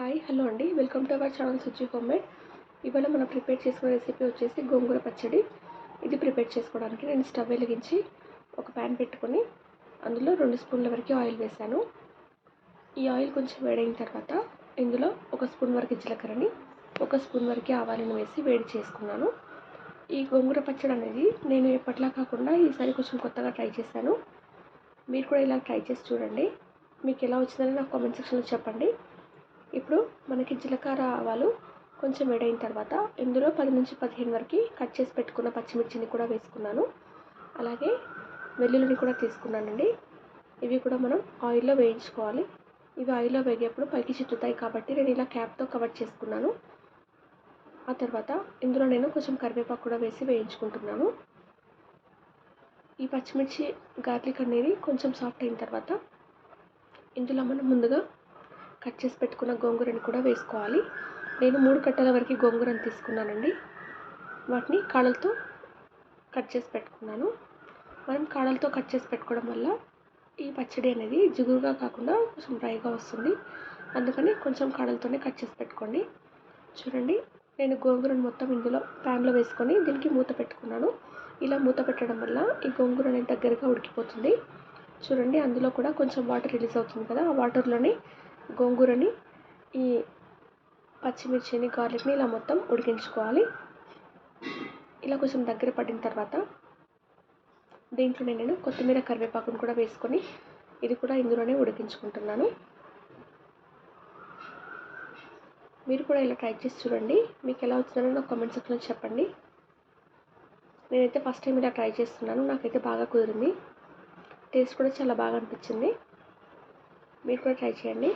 Hi hello అండి, welcome to our channel Suchi homemade. ఇవాళ మనం ప్రిపేర్ చేసుకునే రెసిపీ వచ్చేసి గోంగూర పచ్చడి. ఇది ప్రిపేర్ చేసుకోవడానికి నేను స్టవ్ వెలిగించి ఒక ప్యాన్ పెట్టుకొని అందులో 2 స్పూన్ల వరకు ఆయిల్ వేసాను. ఈ ఆయిల్ కొంచెం వేడైన తర్వాత ఇందులో 1 స్పూన్ వరకు జీలకర్రని 1 స్పూన్ వరకు ఆవాలను వేసి వేడి చేసుకున్నాను. ఈ గోంగూర పచ్చడి అనేది నేను ఎప్పట్లా కాకుండా ఈసారి కొంచెం కొత్తగా ట్రై చేశాను. మీరు కూడా ఇలా ట్రై చేసి చూడండి. మీకు ఎలా వచ్చిందని నాకు కామెంట్ సెక్షన్లో చెప్పండి. ఇప్పుడు మనకి జీలకర్ర ఆవాలు కొంచెం వేడైన తర్వాత ఇందులో 10 నుంచి 15 వరకు కట్ చేసి పెట్టుకున్న పచ్చిమిర్చిని కూడా వేసుకున్నాను. అలాగే వెల్లుల్లిని కూడా తీసుకున్నానండి. ఇవి కూడా మనం ఆయిల్లో వేయించుకోవాలి. ఇవి ఆయిల్లో వేగేప్పుడు పైకి చిట్టుతాయి కాబట్టి నేను ఇలా క్యాప్తో కవర్ చేసుకున్నాను. ఆ తర్వాత ఇందులో నేను కొంచెం కరివేపాకు కూడా వేసి వేయించుకుంటున్నాను. ఈ పచ్చిమిర్చి గార్లిక్ అనేది కొంచెం సాఫ్ట్ అయిన తర్వాత ఇందులో మనం ముందుగా కట్ చేసి పెట్టుకున్న గోంగూరని కూడా వేసుకోవాలి. నేను 3 కట్టల వరకు గోంగూరని తీసుకున్నానండి. వాటిని కాడలతో కట్ చేసి పెట్టుకున్నాను. మనం కాడలతో కట్ చేసి పెట్టుకోవడం వల్ల ఈ పచ్చడి అనేది జిగురుగా కాకుండా కొంచెం డ్రైగా వస్తుంది. అందుకని కొంచెం కాడలతోనే కట్ చేసి పెట్టుకోండి. చూడండి, నేను గోంగూరను మొత్తం ఇందులో ప్యాన్లో వేసుకొని దీనికి మూత పెట్టుకున్నాను. ఇలా మూత పెట్టడం వల్ల ఈ గోంగూర అనేది దగ్గరగా ఉడికిపోతుంది. చూడండి, అందులో కూడా కొంచెం వాటర్ రిలీజ్ అవుతుంది కదా, ఆ వాటర్లోనే గోంగూరని ఈ పచ్చిమిర్చిని గార్లిక్ని ఇలా మొత్తం ఉడికించుకోవాలి. ఇలా కొంచెం దగ్గర పడిన తర్వాత దీంట్లోనే నేను కొత్తిమీర కరివేపాకును కూడా వేసుకొని ఇది కూడా ఇందులోనే ఉడికించుకుంటున్నాను. మీరు కూడా ఇలా ట్రై చేసి చూడండి. మీకు ఎలా వచ్చిందో నాకు కామెంట్ సెక్షన్లో చెప్పండి. నేనైతే ఫస్ట్ టైం ఇలా ట్రై చేస్తున్నాను. నాకైతే బాగా కుదిరింది. టేస్ట్ కూడా చాలా బాగా అనిపించింది. మీరు కూడా ట్రై చేయండి.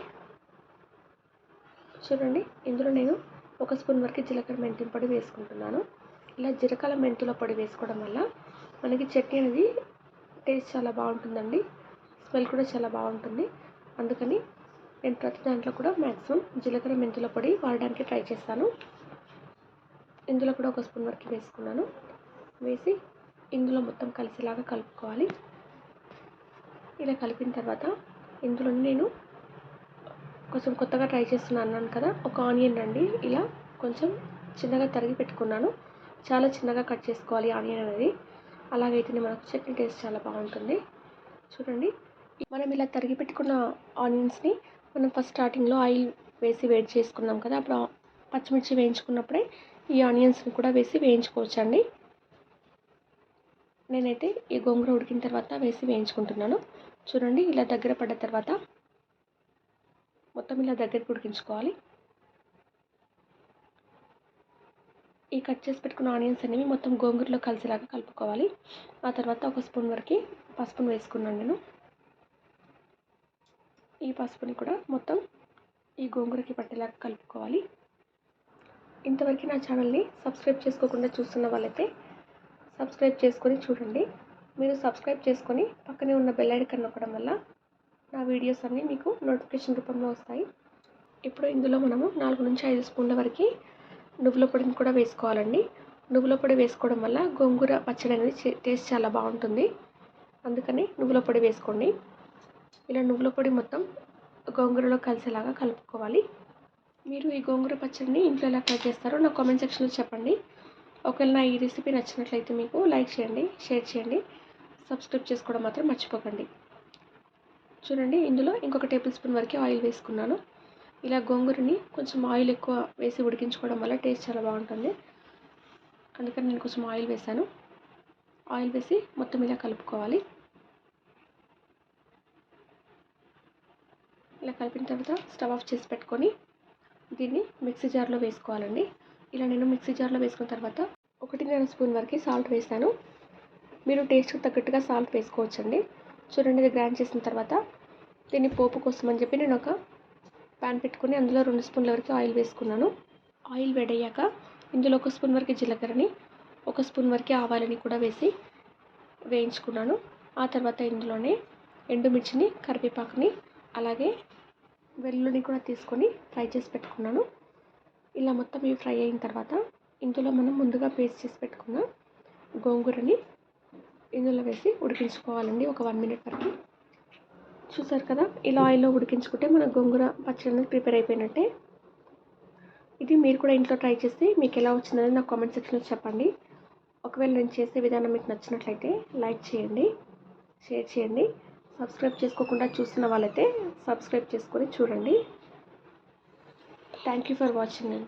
చూడండి, ఇందులో నేను 1 స్పూన్ వరకు జీలకర్ర మెంతుల పొడి వేసుకుంటున్నాను. ఇలా జీలకర్ర మెంతుల పొడి వేసుకోవడం వల్ల మనకి చట్నీ అనేది టేస్ట్ చాలా బాగుంటుందండి. స్మెల్ కూడా చాలా బాగుంటుంది. అందుకని నేను ప్రతి దాంట్లో కూడా మ్యాక్సిమం జీలకర్ర మెంతుల పొడి వాడడానికి ట్రై చేస్తాను. ఇందులో కూడా 1 స్పూన్ వరకు వేసుకున్నాను. వేసి ఇందులో మొత్తం కలిసేలాగా కలుపుకోవాలి. ఇలా కలిపిన తర్వాత ఇందులో నేను కొంచెం కొత్తగా ట్రై చేస్తున్నాను అన్నాను కదా, ఒక ఆనియన్ అండి ఇలా కొంచెం చిన్నగా తరిగి పెట్టుకున్నాను. చాలా చిన్నగా కట్ చేసుకోవాలి ఆనియన్ అనేది. అలాగైతేనే మనకు చట్నీ టేస్ట్ చాలా బాగుంటుంది. చూడండి, మనం ఇలా తరిగి పెట్టుకున్న ఆనియన్స్ని మనం ఫస్ట్ స్టార్టింగ్లో ఆయిల్ వేసి వేడి చేసుకున్నాం కదా, అప్పుడు పచ్చిమిర్చి వేయించుకున్నప్పుడే ఈ ఆనియన్స్ని కూడా వేసి వేయించుకోవచ్చండి. నేనైతే ఈ గోంగూర ఉడికిన తర్వాత వేసి వేయించుకుంటున్నాను. చూడండి, ఇలా దగ్గర పడ్డ తర్వాత మొత్తం ఇలా దగ్గరికి ఉడికించుకోవాలి. ఈ కట్ చేసి పెట్టుకున్న ఆనియన్స్ అనేవి మొత్తం గోంగూరలో కలిసేలాగా కలుపుకోవాలి. ఆ తర్వాత 1 స్పూన్ వరకు పసుపును వేసుకున్నాను నేను. ఈ పసుపుని కూడా మొత్తం ఈ గోంగూరకి పట్టేలాగా కలుపుకోవాలి. ఇంతవరకు నా ఛానల్ని సబ్స్క్రైబ్ చేసుకోకుండా చూస్తున్న వాళ్ళైతే సబ్స్క్రైబ్ చేసుకొని చూడండి. మీరు సబ్స్క్రైబ్ చేసుకొని పక్కనే ఉన్న బెల్ ఐకాన్ నొక్కడం వల్ల నా వీడియోస్ అన్నీ మీకు నోటిఫికేషన్ రూపంలో వస్తాయి. ఇప్పుడు ఇందులో మనము 4 నుంచి 5 స్పూన్ల వరకు నువ్వుల పొడిని కూడా వేసుకోవాలండి. నువ్వుల పొడి వేసుకోవడం వల్ల గోంగూర పచ్చడి అనేది టేస్ట్ చాలా బాగుంటుంది. అందుకని నువ్వుల పొడి వేసుకోండి. ఇలా నువ్వుల పొడి మొత్తం గోంగూరలో కలిసేలాగా కలుపుకోవాలి. మీరు ఈ గోంగూర పచ్చడిని ఇంట్లో ఎలా ట్రై చేస్తారో నా కామెంట్ సెక్షన్లో చెప్పండి. ఒకవేళ నా ఈ రెసిపీ నచ్చినట్లయితే మీకు లైక్ చేయండి, షేర్ చేయండి, సబ్స్క్రైబ్ చేసుకోవడం మాత్రం మర్చిపోకండి. చూడండి, ఇందులో ఇంకొక టేబుల్ స్పూన్ వరకు ఆయిల్ వేసుకున్నాను. ఇలా గోంగూరని కొంచెం ఆయిల్ ఎక్కువ వేసి ఉడికించుకోవడం వల్ల టేస్ట్ చాలా బాగుంటుంది. అందుకని నేను కొంచెం ఆయిల్ వేసాను. ఆయిల్ వేసి మొత్తం ఇలా కలుపుకోవాలి. ఇలా కలిపిన తర్వాత స్టవ్ ఆఫ్ చేసి పెట్టుకొని దీన్ని మిక్సీ జార్లో వేసుకోవాలండి. ఇలా నేను మిక్సీ జార్లో వేసుకున్న తర్వాత 1.5 స్పూన్ వరకు సాల్ట్ వేసాను. మీరు టేస్ట్కి తగ్గట్టుగా సాల్ట్ వేసుకోవచ్చండి. చూడండి, ఇది గ్రైండ్ చేసిన తర్వాత దీన్ని పోపు కోసం అని చెప్పి నేను ఒక ప్యాన్ పెట్టుకొని అందులో 2 స్పూన్ల వరకు ఆయిల్ వేసుకున్నాను. ఆయిల్ వేడయ్యాక ఇందులో 1 స్పూన్ వరకు జీలకర్రని 1 స్పూన్ వరకు ఆవాలని కూడా వేసి వేయించుకున్నాను. ఆ తర్వాత ఇందులోనే ఎండుమిర్చిని, కరివేపాకుని, అలాగే వెల్లుల్లిని కూడా తీసుకొని ఫ్రై చేసి పెట్టుకున్నాను. ఇలా మొత్తం ఇవి ఫ్రై అయిన తర్వాత ఇందులో మనం ముందుగా పేస్ట్ చేసి పెట్టుకున్న గోంగూరని ఇందులో వేసి ఉడికించుకోవాలండి ఒక 1 మినిట్ వరకు. చూసారు కదా, ఇలా ఆయిల్లో ఉడికించుకుంటే మన గోంగూర పచ్చడి అనేది ప్రిపేర్ అయిపోయినట్టే. ఇది మీరు కూడా ఇంట్లో ట్రై చేసి మీకు ఎలా వచ్చిందని నాకు కామెంట్ సెక్షన్లో చెప్పండి. ఒకవేళ నేను చేసే విధానం మీకు నచ్చినట్లయితే లైక్ చేయండి, షేర్ చేయండి. సబ్స్క్రైబ్ చేసుకోకుండా చూస్తున్న వాళ్ళైతే సబ్స్క్రైబ్ చేసుకొని చూడండి. Thank you for watching.